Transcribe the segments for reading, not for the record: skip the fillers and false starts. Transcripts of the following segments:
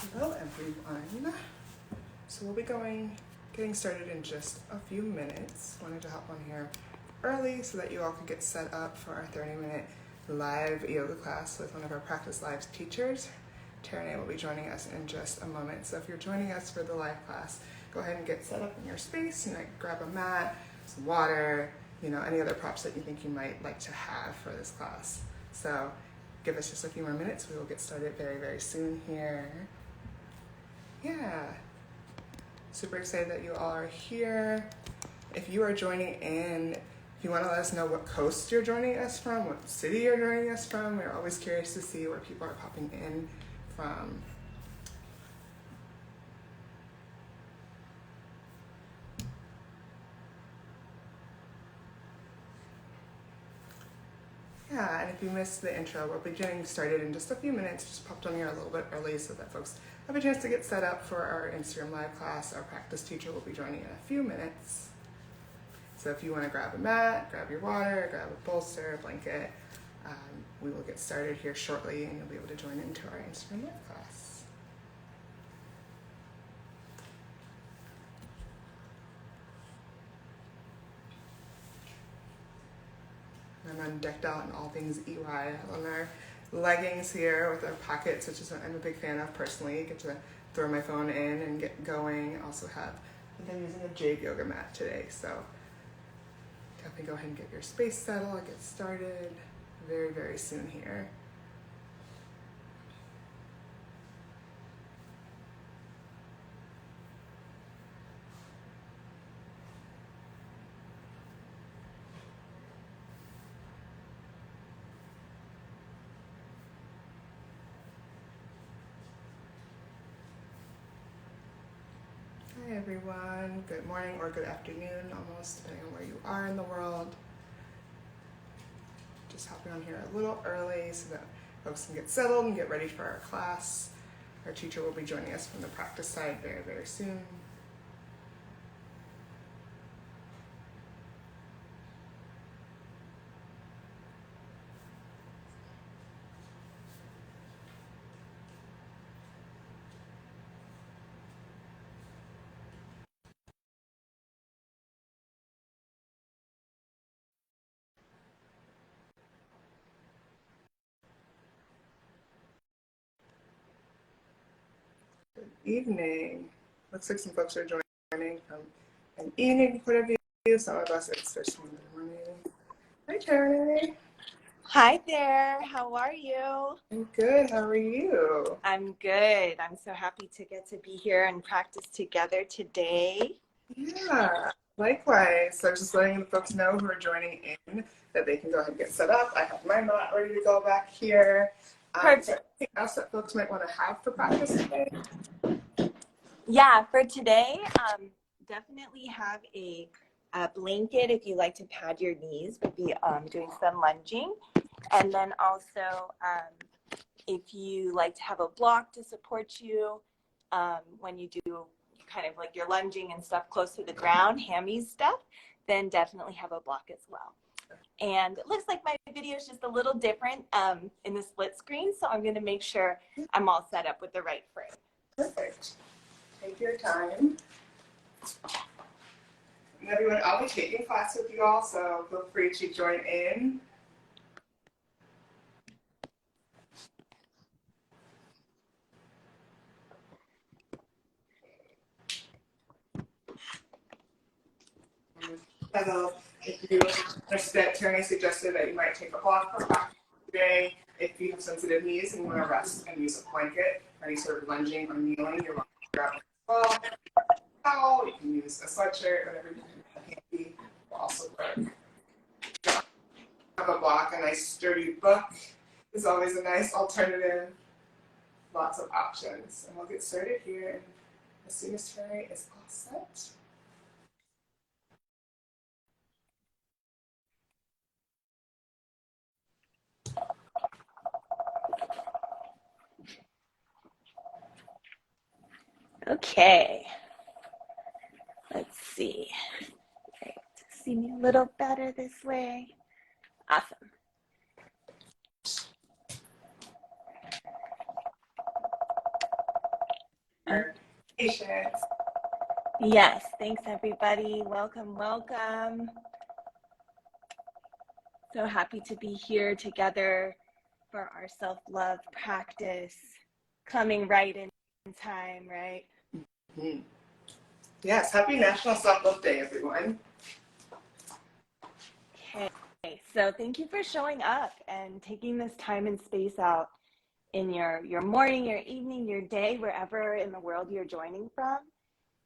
Hello everyone. So we'll be getting started in just a few minutes. Wanted to hop on here early so that you all could get set up for our 30-minute live yoga class with one of our Practice Lives teachers. Taraneh will be joining us in just a moment. So if you're joining us for the live class, go ahead and get set up in your space and grab a mat, some water, any other props that you think you might like to have for this class. So give us just a few more minutes. We will get started very, very soon here. Yeah, super excited that you all are here. If you are joining in, if you want to let us know what coast you're joining us from, what city you're joining us from, we're always curious to see where people are popping in from. Yeah, and if you missed the intro, we'll be getting started in just a few minutes. Just popped on here a little bit early so that folks have a chance to get set up for our Instagram live class. Our practice teacher will be joining in a few minutes. So if you want to grab a mat, grab your water, grab a bolster, a blanket, we will get started here shortly and you'll be able to join into our Instagram live class. I'm decked out in all things EY on our leggings here with our pockets, which is what I'm a big fan of personally. Get to throw my phone in and get going. I also have, I'm using a jade yoga mat today, so definitely go ahead and get your space settled and get started very, very soon here. Hi everyone, good morning or good afternoon almost, depending on where you are in the world. Just hopping on here a little early so that folks can get settled and get ready for our class. Our teacher will be joining us from the practice side very, very soon. Good evening. Looks like some folks are joining from an evening point of view. Some of us it's first thing in the morning. Hi, Taraneh. Hi there, how are you? I'm good, how are you? I'm good. I'm so happy to get to be here and practice together today. Yeah, likewise. So just letting the folks know who are joining in that they can go ahead and get set up. I have my mat ready to go back here. Perfect. So anything else that folks might want to have for practice today? Yeah, for today, definitely have a blanket if you like to pad your knees. We'll be doing some lunging. And then also, if you like to have a block to support you when you do kind of like your lunging and stuff close to the ground, hammies stuff, then definitely have a block as well. And it looks like my video is just a little different in the split screen, so I'm going to make sure I'm all set up with the right frame. Perfect. Take your time. And everyone, I'll be taking class with you all, so feel free to join in. So if you that Taraneh suggested that you might take a block for practice today. If you have sensitive knees and you want to rest and use a blanket or any sort of lunging or kneeling, you're welcome to grab it as well. Towel, you can use a sweatshirt, whatever you can handy will also work. Have a block, a nice sturdy book is always a nice alternative. Lots of options. And we'll get started here as soon as Taraneh is all set. Okay, let's see. Great. See me a little better this way. Awesome. Your patience. Yes, thanks everybody. Welcome, welcome. So happy to be here together for our self-love practice, coming right in time, right? Mm-hmm. Yes, happy National Self-Love Day, everyone. Okay, so thank you for showing up and taking this time and space out in your morning, your evening, your day, wherever in the world you're joining from,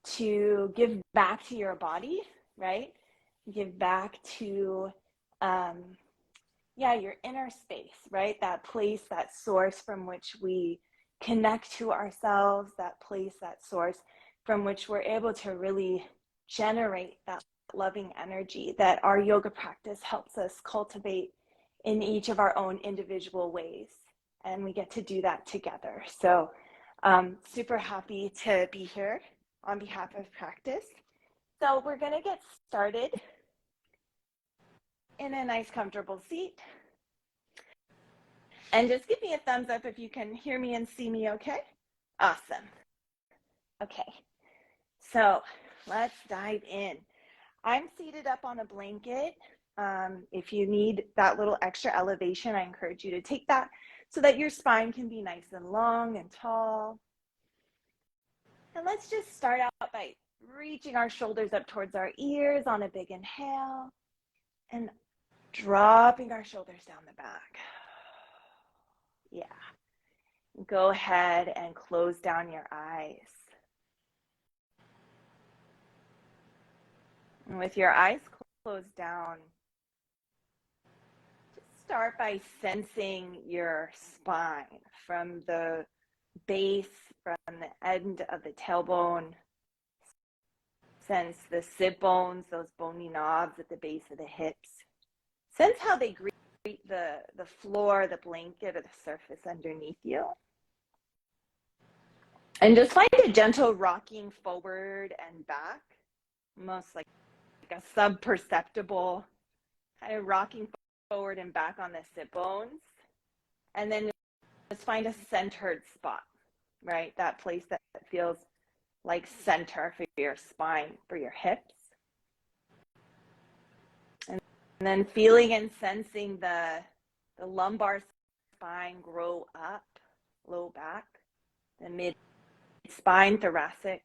to give back to your body, right? Give back to your inner space, right? That place, that source from which we connect to ourselves, that place, that source from which we're able to really generate that loving energy that our yoga practice helps us cultivate in each of our own individual ways. And we get to do that together. So super happy to be here on behalf of Practice. So we're going to get started in a nice comfortable seat. And just give me a thumbs up if you can hear me and see me okay? Awesome. Okay, so let's dive in. I'm seated up on a blanket. If you need that little extra elevation, I encourage you to take that so that your spine can be nice and long and tall. And let's just start out by reaching our shoulders up towards our ears on a big inhale and dropping our shoulders down the back. Yeah. Go ahead and close down your eyes. And with your eyes closed down, just start by sensing your spine from the base, from the end of the tailbone. Sense the sit bones, those bony knobs at the base of the hips. Sense how they greet the floor, the blanket, or the surface underneath you. And just find a gentle rocking forward and back, almost like a sub-perceptible kind of rocking forward and back on the sit bones. And then just find a centered spot, right? That place that feels like center for your spine, for your hips. And then feeling and sensing the lumbar spine grow up, low back, the mid spine, thoracic,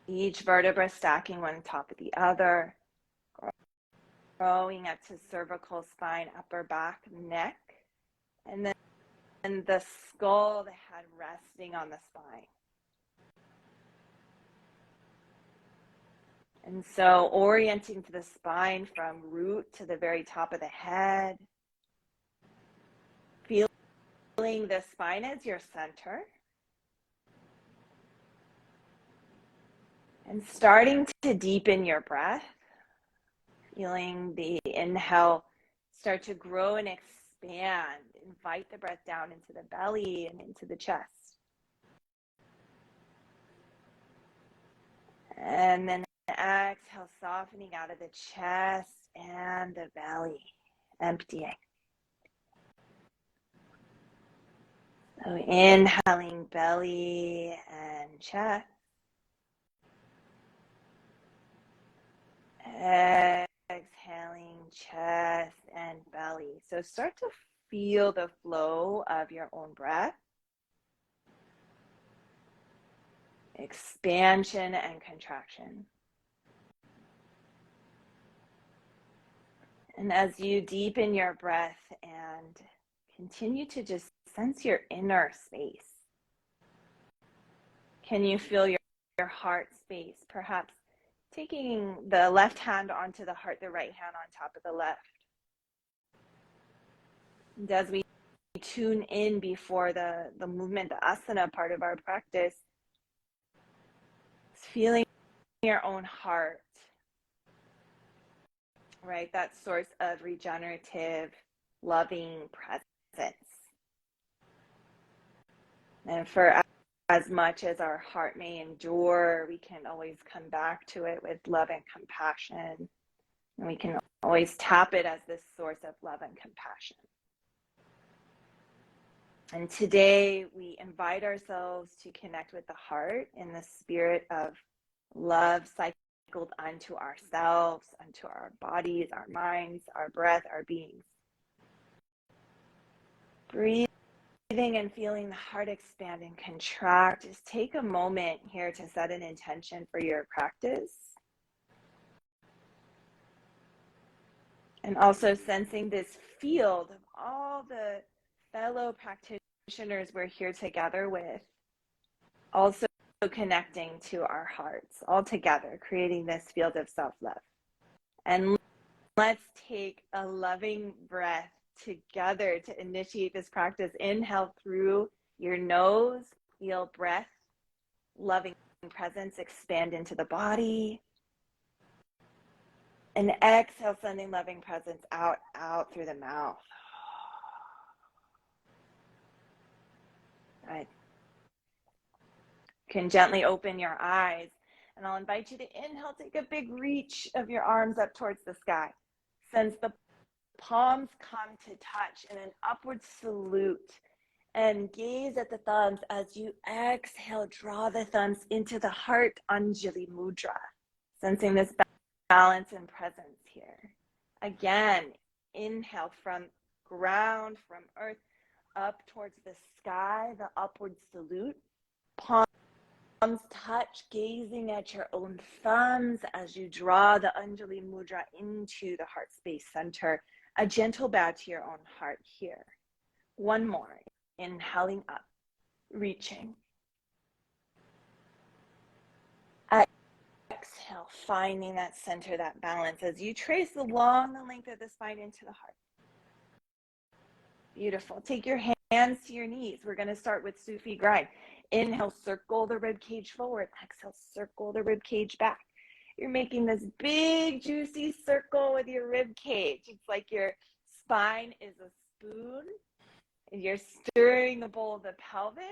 each vertebra stacking one on top of the other, growing up to cervical spine, upper back, neck, and then the skull, the head resting on the spine. And so orienting to the spine from root to the very top of the head, feeling the spine as your center, and starting to deepen your breath, feeling the inhale start to grow and expand. Invite the breath down into the belly and into the chest. And then exhale, softening out of the chest and the belly, emptying. So inhaling belly and chest. Exhaling chest and belly. So start to feel the flow of your own breath. Expansion and contraction. And as you deepen your breath and continue to just sense your inner space, can you feel your heart space? Perhaps taking the left hand onto the heart, the right hand on top of the left. And as we tune in before the movement, the asana part of our practice, feeling your own heart, right? That source of regenerative, loving presence. And for as much as our heart may endure, we can always come back to it with love and compassion. And we can always tap it as this source of love and compassion. And today we invite ourselves to connect with the heart in the spirit of love cycled onto ourselves, onto our bodies, our minds, our breath, our beings. Breathing and feeling the heart expand and contract. Just take a moment here to set an intention for your practice. And also sensing this field of all the fellow practitioners we're here together with, also connecting to our hearts, all together, creating this field of self-love. And let's take a loving breath together to initiate this practice. Inhale through your nose, feel breath, loving presence expand into the body. And exhale, sending loving presence out through the mouth. Good. You can gently open your eyes, and I'll invite you to inhale, take a big reach of your arms up towards the sky. Sense the palms come to touch in an upward salute, and gaze at the thumbs as you exhale, draw the thumbs into the heart Anjali Mudra, sensing this balance and presence here. Again, inhale from ground, from earth, up towards the sky, the upward salute. Palms touch, gazing at your own thumbs as you draw the Anjali Mudra into the heart space center. A gentle bow to your own heart here. One more. Inhaling up, reaching. Exhale, finding that center, that balance as you trace along the length of the spine into the heart. Beautiful. Take your hands to your knees. We're going to start with Sufi grind. Inhale, circle the rib cage forward. Exhale, circle the rib cage back. You're making this big, juicy circle with your rib cage. It's like your spine is a spoon, and you're stirring the bowl of the pelvis.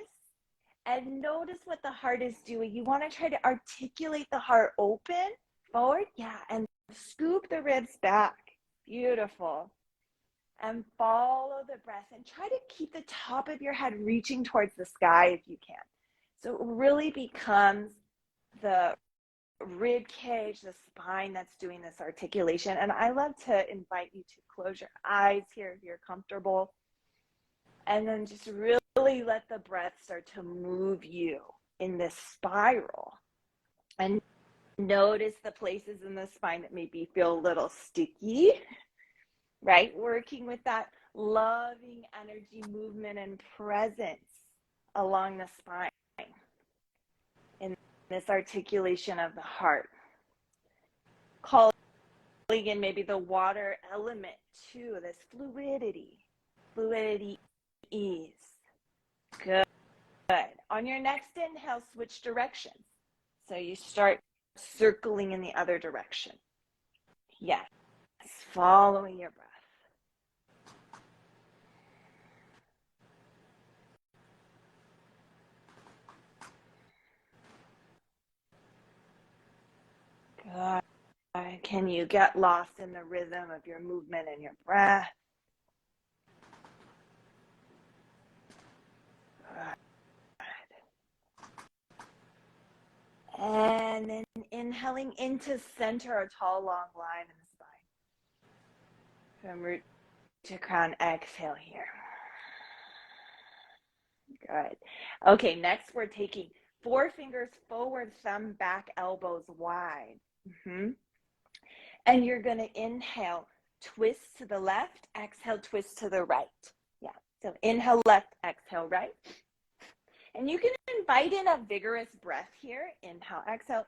And notice what the heart is doing. You want to try to articulate the heart open, forward, yeah, and scoop the ribs back. Beautiful. And follow the breath and try to keep the top of your head reaching towards the sky if you can. So it really becomes the rib cage, the spine that's doing this articulation. And I love to invite you to close your eyes here if you're comfortable. And then just really let the breath start to move you in this spiral. And notice the places in the spine that maybe feel a little sticky, right? Working with that loving energy, movement, and presence along the spine in this articulation of the heart. Calling in maybe the water element too, this fluidity, ease. Good. On your next inhale, switch directions. So you start circling in the other direction. Yes, following your breath. Good. Can you get lost in the rhythm of your movement and your breath? And then inhaling into center, a tall, long line in the spine. From root to crown, exhale here. Good. Okay, next we're taking 4 fingers forward, thumb back, elbows wide. And you're going to inhale, twist to the left, exhale, twist to the right. Yeah, so inhale left, exhale right. And you can invite in a vigorous breath here. Inhale, exhale,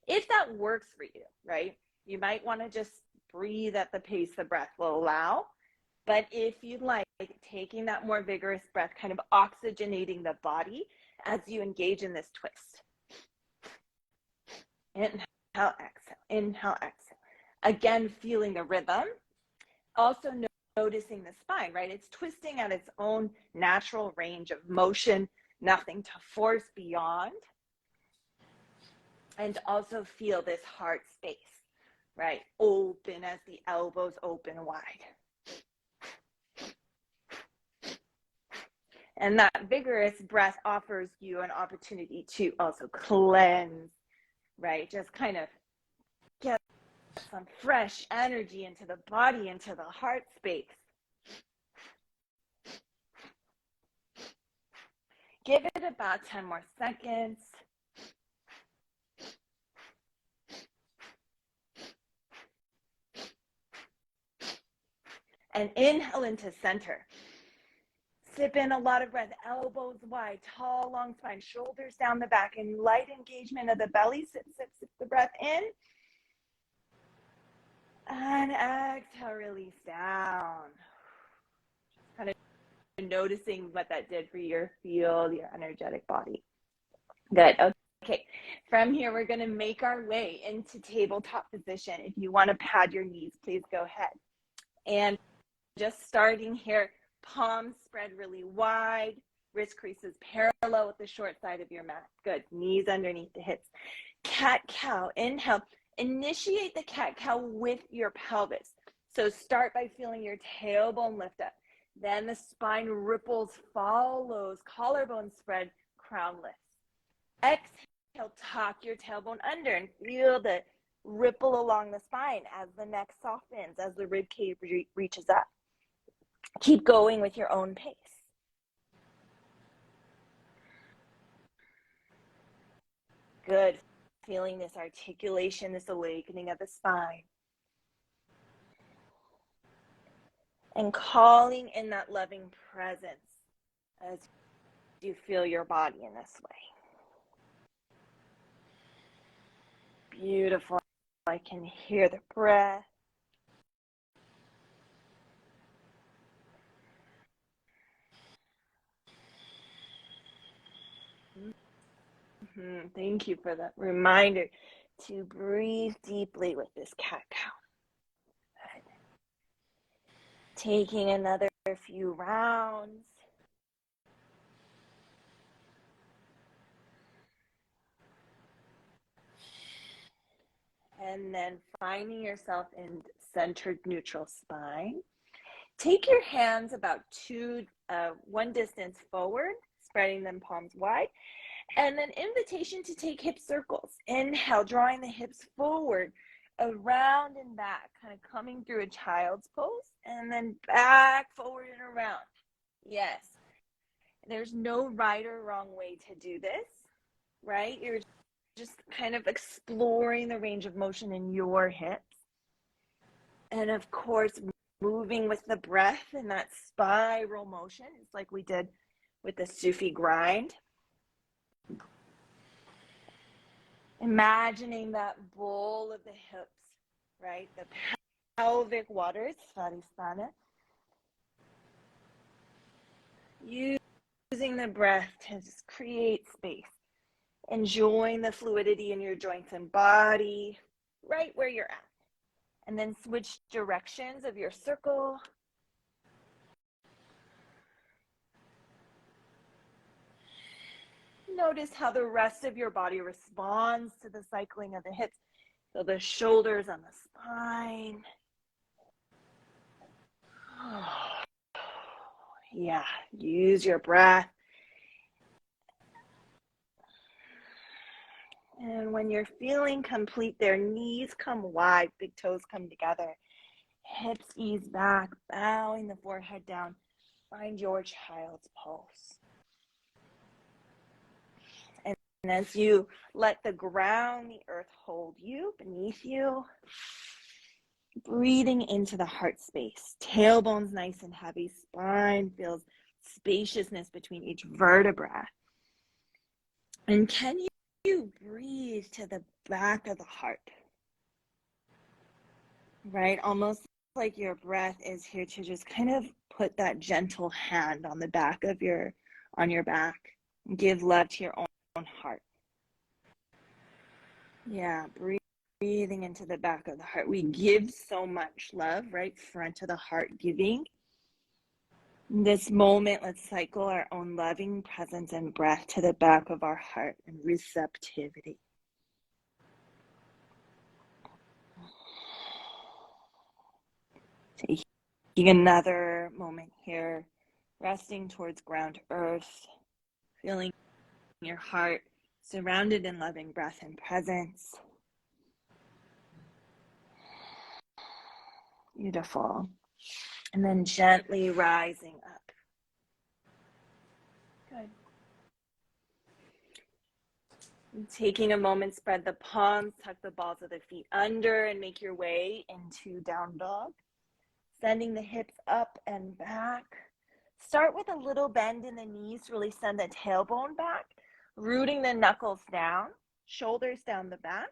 if that works for you, right? You might want to just breathe at the pace the breath will allow. But if you'd like, taking that more vigorous breath, kind of oxygenating the body as you engage in this twist. Inhale, exhale. Again, feeling the rhythm. Also noticing the spine, right? It's twisting at its own natural range of motion, nothing to force beyond. And also feel this heart space, right? Open as the elbows open wide. And that vigorous breath offers you an opportunity to also cleanse, right? Just kind of get some fresh energy into the body, into the heart space. Give it about 10 more seconds. And inhale into center. Sip in a lot of breath, elbows wide, tall, long spine, shoulders down the back, and light engagement of the belly. Sip, sip, sip the breath in. And exhale, release down. Kind of noticing what that did for your field, your energetic body. Good. Okay. From here, we're going to make our way into tabletop position. If you want to pad your knees, please go ahead. And just starting here, palms spread really wide, wrist creases parallel with the short side of your mat. Good. Knees underneath the hips. Cat-cow. Inhale. Initiate the cat-cow with your pelvis. So start by feeling your tailbone lift up. Then the spine ripples, follows, collarbone spread, crown lifts. Exhale, tuck your tailbone under and feel the ripple along the spine as the neck softens, as the rib cage reaches up. Keep going with your own pace. Good. Feeling this articulation, this awakening of the spine. And calling in that loving presence as you feel your body in this way. Beautiful. I can hear the breath. Thank you for that reminder to breathe deeply with this cat-cow. Taking another few rounds. And then finding yourself in centered neutral spine. Take your hands about one distance forward, spreading them palms wide. And then invitation to take hip circles. Inhale, drawing the hips forward, around and back, kind of coming through a child's pose, and then back, forward, and around. Yes. There's no right or wrong way to do this, right? You're just kind of exploring the range of motion in your hips. And of course, moving with the breath in that spiral motion. It's like we did with the Sufi grind. Imagining that bowl of the hips, right? The pelvic waters, Svadhisthana. Using the breath to just create space. Enjoying the fluidity in your joints and body, right where you're at. And then switch directions of your circle. Notice how the rest of your body responds to the cycling of the hips. So the shoulders on the spine. Yeah, use your breath. And when you're feeling complete, their knees come wide, big toes come together. Hips ease back, bowing the forehead down. Find your child's pose. And as you let the ground, the earth hold you, beneath you, breathing into the heart space. Tailbone's nice and heavy. Spine feels spaciousness between each vertebra. And can you breathe to the back of the heart? Right? Almost like your breath is here to just kind of put that gentle hand on the back of your back. Give love to your own heart. Yeah, breathing into the back of the heart. We give so much love, right? Front of the heart giving. In this moment, let's cycle our own loving presence and breath to the back of our heart and receptivity. Taking another moment here resting towards ground earth, feeling your heart surrounded in loving breath and presence. Beautiful. And then gently rising up. Good. And taking a moment, spread the palms, tuck the balls of the feet under, and make your way into down dog. Sending the hips up and back. Start with a little bend in the knees to really send the tailbone back, rooting the knuckles down, shoulders down the back,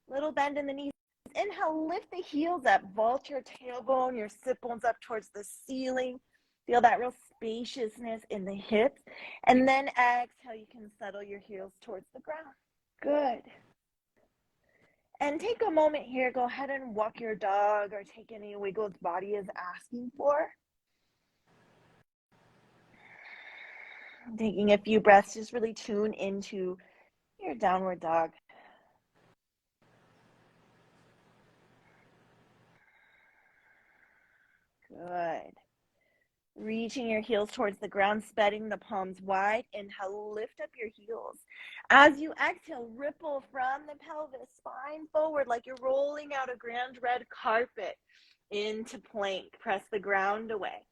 little bend in the knees. Inhale, lift the heels up, vault your tailbone, your sit bones up towards the ceiling. Feel that real spaciousness in the hips. And then exhale, you can settle your heels towards the ground. Good. And take a moment here, go ahead and walk your dog or take any wiggles body is asking for. Taking a few breaths, just really tune into your downward dog. Good. Reaching your heels towards the ground, spreading the palms wide. Inhale, lift up your heels. As you exhale, ripple from the pelvis, spine forward like you're rolling out a grand red carpet into plank. Press the ground away.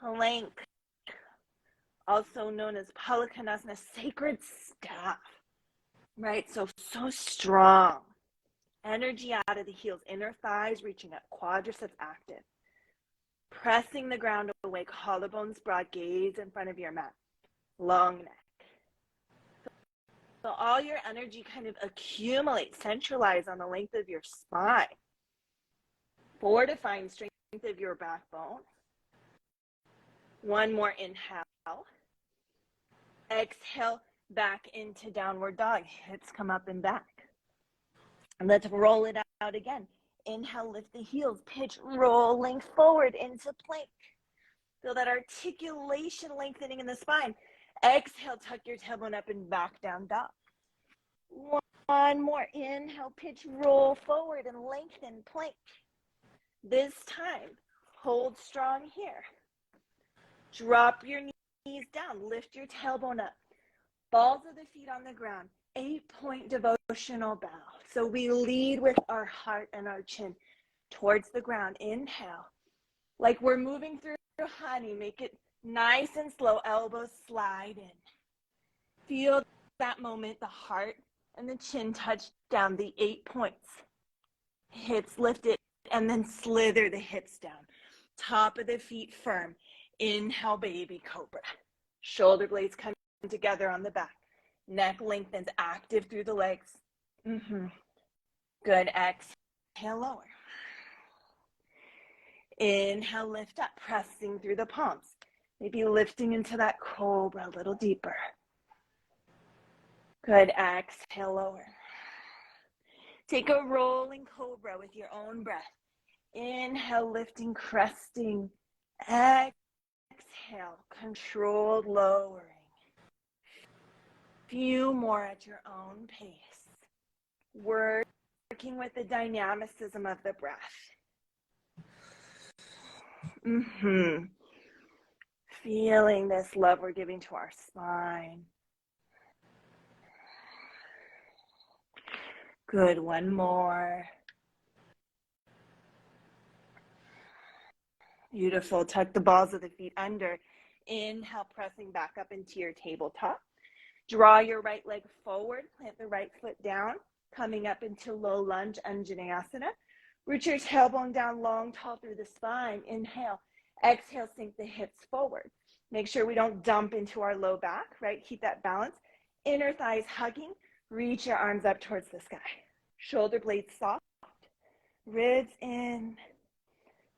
Plank, also known as Palakonasana, sacred staff, right? So strong. Energy out of the heels, inner thighs reaching up, quadriceps active. Pressing the ground away, collarbones broad, gaze in front of your mat, long neck. So all your energy kind of accumulates, centralize on the length of your spine, fortifying strength of your backbone. One more inhale. Exhale, back into downward dog. Hips come up and back. And let's roll it out again. Inhale, lift the heels, pitch, rolling forward into plank. Feel that articulation lengthening in the spine. Exhale, tuck your tailbone up and back down dog. One more. Inhale, pitch, roll forward and lengthen plank. This time, hold strong here. Drop your knees down, lift your tailbone up. Balls of the feet on the ground. 8-point devotional bow. So we lead with our heart and our chin towards the ground. Inhale. Like we're moving through honey. Make it nice and slow. Elbows slide in. Feel that moment, the heart and the chin touch down, the 8 points. Hips lifted and then slither the hips down. Top of the feet firm. Inhale, baby cobra. Shoulder blades come together on the back. Neck lengthens, active through the legs. Good. Exhale, lower. Inhale, lift up, pressing through the palms. Maybe lifting into that cobra a little deeper. Good. Exhale, lower. Take a rolling cobra with your own breath. Inhale, lifting, cresting. Exhale, controlled lowering. Few more at your own pace. Working with the dynamicism of the breath. Feeling this love we're giving to our spine. Good. One more. Beautiful. Tuck the balls of the feet under. Inhale, pressing back up into your tabletop. Draw your right leg forward, plant the right foot down, coming up into low lunge, Anjaneyasana. Root your tailbone down long, tall through the spine. Inhale. Exhale, sink the hips forward. Make sure we don't dump into our low back, right? Keep that balance. Inner thighs hugging. Reach your arms up towards the sky. Shoulder blades soft. Ribs in.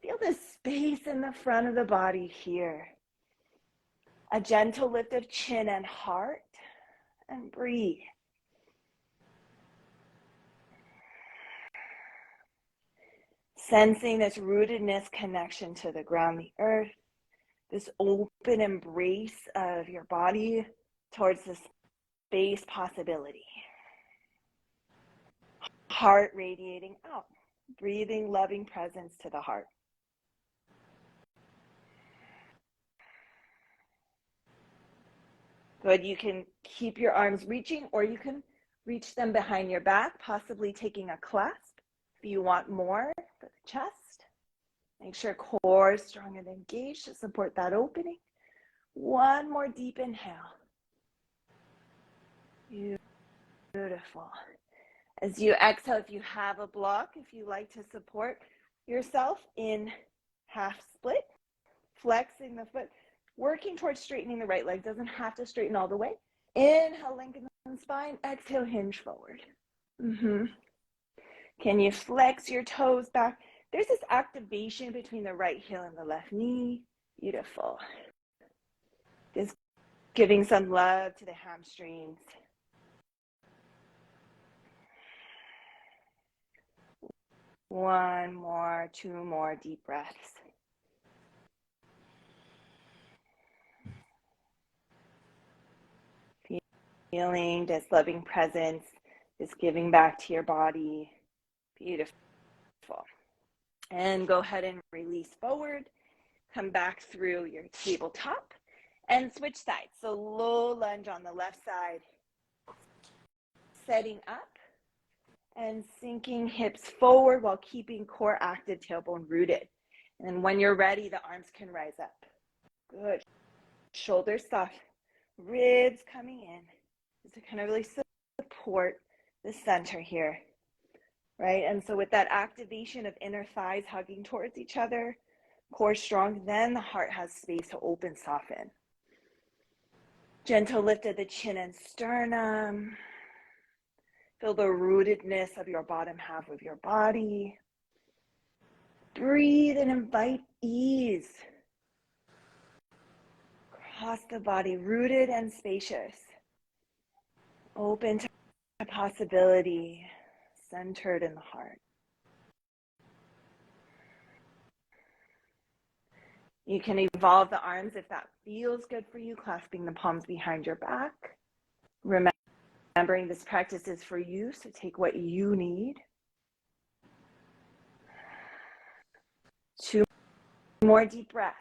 Feel the space in the front of the body here. A gentle lift of chin and heart. And breathe. Sensing this rootedness connection to the ground, the earth, this open embrace of your body towards the space possibility. Heart radiating out, breathing loving presence to the heart. Good. You can keep your arms reaching, or you can reach them behind your back, possibly taking a clasp. If you want more for the chest, make sure core is strong and engaged to support that opening. One more deep inhale. Beautiful. As you exhale, if you have a block, if you like to support yourself in half split, flexing the foot, working towards straightening the right leg. Doesn't have to straighten all the way. Inhale, lengthen the spine. Exhale, hinge forward. Can you flex your toes back? There's this activation between the right heel and the left knee. Beautiful. Just giving some love to the hamstrings. One more, two more deep breaths. Feeling this loving presence, this giving back to your body. Beautiful. And go ahead and release forward. Come back through your tabletop and switch sides. So low lunge on the left side, setting up and sinking hips forward while keeping core active, tailbone rooted. And when you're ready, the arms can rise up. Good. Shoulders soft, ribs coming in. Just to kind of really support the center here, right? And so with that activation of inner thighs hugging towards each other, core strong, then the heart has space to open, soften. Gentle lift of the chin and sternum. Feel the rootedness of your bottom half of your body. Breathe and invite ease. Across the body, rooted and spacious. Open to possibility, centered in the heart. You can evolve the arms if that feels good for you, clasping the palms behind your back. Remembering this practice is for you, so take what you need. 2 more deep breaths.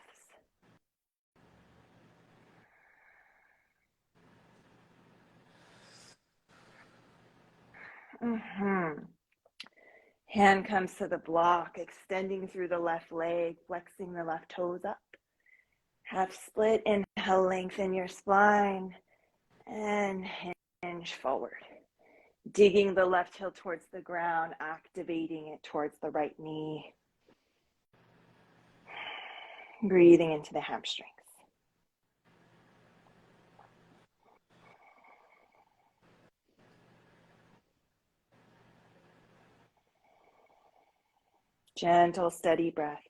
Hand comes to the block, extending through the left leg, flexing the left toes up. Half split, inhale, lengthen your spine, and hinge forward. Digging the left heel towards the ground, activating it towards the right knee. Breathing into the hamstrings. Gentle, steady breath.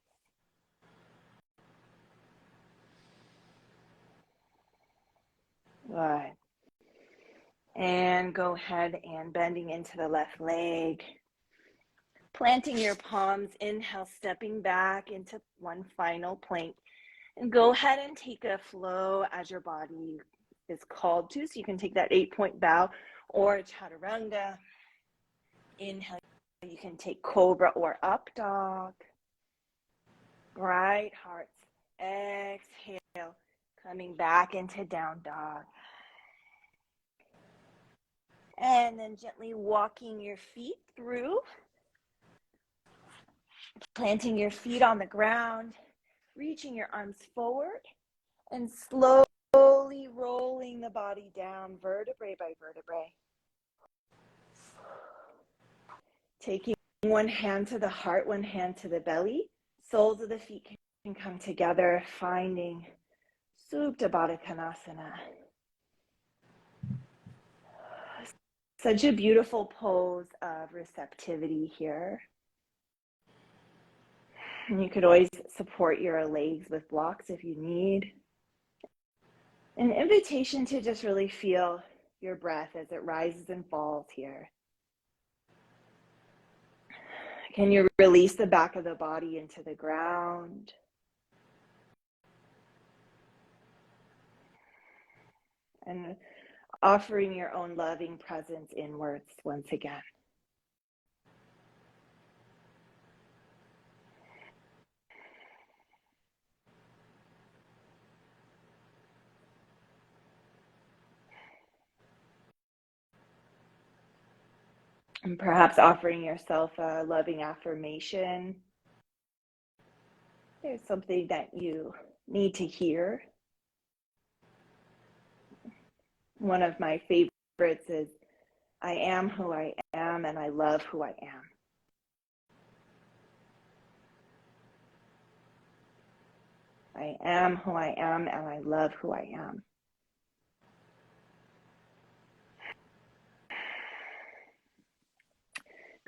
Good. And go ahead and bending into the left leg. Planting your palms, inhale, stepping back into one final plank. And go ahead and take a flow as your body is called to. So you can take that 8-point bow or chaturanga. Inhale, you can take cobra or up dog. Right hearts. Exhale, coming back into down dog. And then gently walking your feet through. Planting your feet on the ground. Reaching your arms forward. And slowly rolling the body down vertebrae by vertebrae. Taking one hand to the heart, one hand to the belly. Soles of the feet can come together, finding Supta Baddha Konasana. Such a beautiful pose of receptivity here. And you could always support your legs with blocks if you need. An invitation to just really feel your breath as it rises and falls here. Can you release the back of the body into the ground? And offering your own loving presence inwards once again. And perhaps offering yourself a loving affirmation. There's something that you need to hear. One of my favorites is, I am who I am and I love who I am. I am who I am and I love who I am.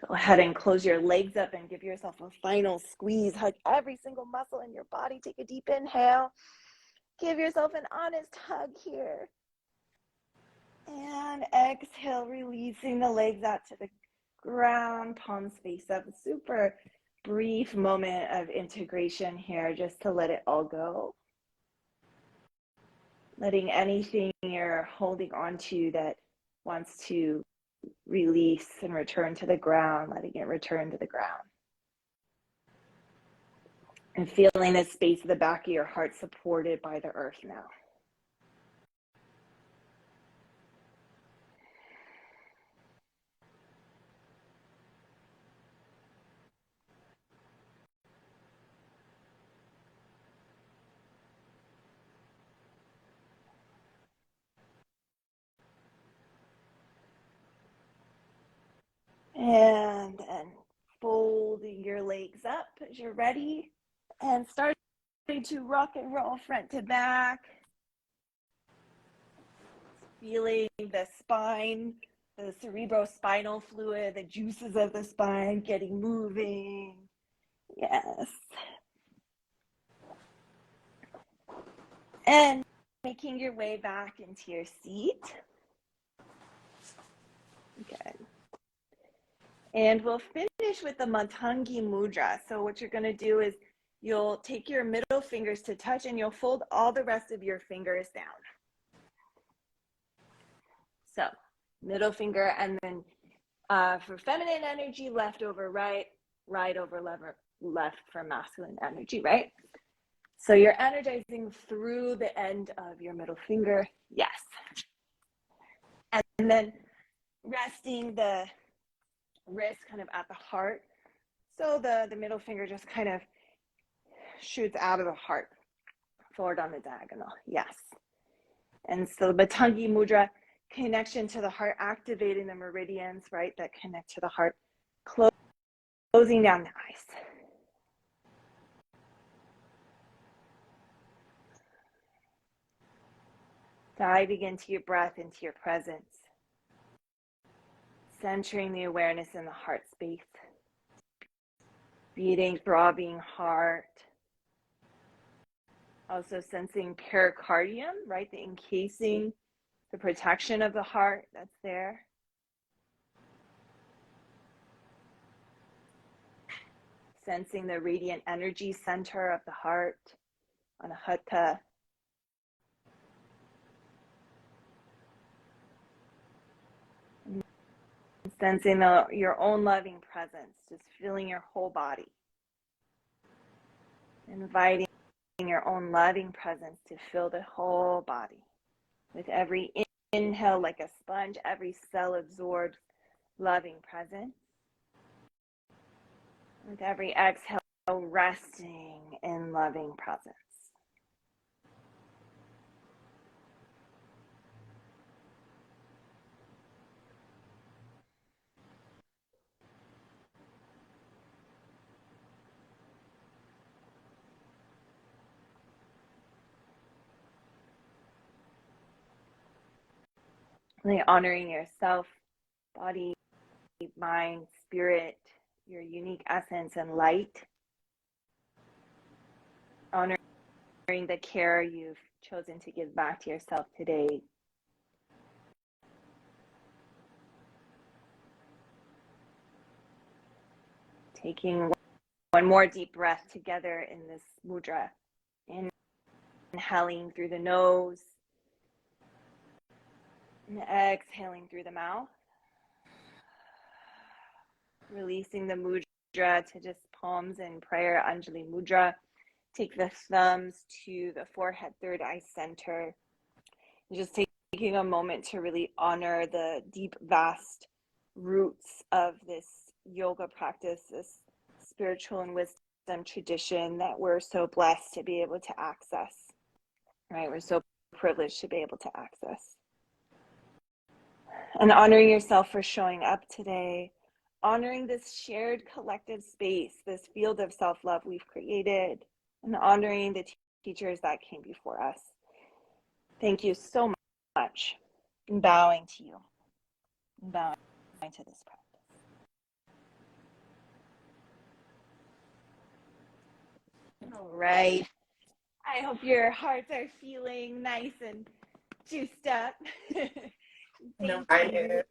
Go ahead and close your legs up and give yourself a final squeeze. Hug every single muscle in your body. Take a deep inhale. Give yourself an honest hug here. And exhale, releasing the legs out to the ground, palms face up. Super brief moment of integration here, just to let it all go. Letting anything you're holding on to that wants to release and return to the ground, letting it return to the ground. And feeling the space of the back of your heart supported by the earth now. And then folding your legs up as you're ready. And starting to rock and roll front to back. Feeling the spine, the cerebrospinal fluid, the juices of the spine getting moving. Yes. And making your way back into your seat. Good. And we'll finish with the Matangi Mudra. So what you're going to do is you'll take your middle fingers to touch and you'll fold all the rest of your fingers down. So middle finger, and then for feminine energy, left over right, right over left for masculine energy, right? So you're energizing through the end of your middle finger. Yes. And then resting the wrist kind of at the heart. So the middle finger just kind of shoots out of the heart, forward on the diagonal. Yes. And so Matangi Mudra, connection to the heart, activating the meridians, right, that connect to the heart, closing down the eyes. Diving into your breath, into your presence. Centering the awareness in the heart space. Beating, throbbing heart. Also sensing pericardium, right, the encasing, the protection of the heart that's there. Sensing the radiant energy center of the heart, Anahata. Sensing your own loving presence, just feeling your whole body. Inviting your own loving presence to fill the whole body. With every inhale, like a sponge, every cell absorbs loving presence. With every exhale, resting in loving presence. Really honoring yourself, body, mind, spirit, your unique essence and light. Honoring the care you've chosen to give back to yourself today. Taking one more deep breath together in this mudra. Inhaling through the nose. And exhaling through the mouth. Releasing the mudra to just palms in prayer, Anjali Mudra. Take the thumbs to the forehead, third eye center. And just taking a moment to really honor the deep, vast roots of this yoga practice, this spiritual and wisdom tradition that we're so blessed to be able to access, right? We're so privileged to be able to access. And honoring yourself for showing up today, honoring this shared collective space, this field of self-love we've created, and honoring the teachers that came before us. Thank you so much. I'm bowing to you. I'm bowing to this practice. All right. I hope your hearts are feeling nice and juiced up. No, Thank you.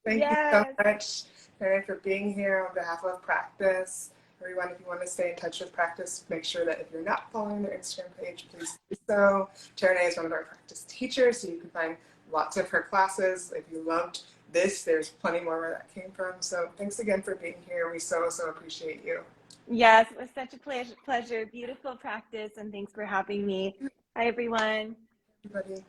Thank you so Yes. much, Taraneh, for being here on behalf of Practice. Everyone, if you want to stay in touch with Practice, make sure that if you're not following their Instagram page, please do so. Taraneh is one of our Practice teachers, so you can find lots of her classes. If you loved this, there's plenty more where that came from. So thanks again for being here. We so appreciate you. Yes, it was such a pleasure. Beautiful practice, and thanks for having me. Hi, everyone. Everybody.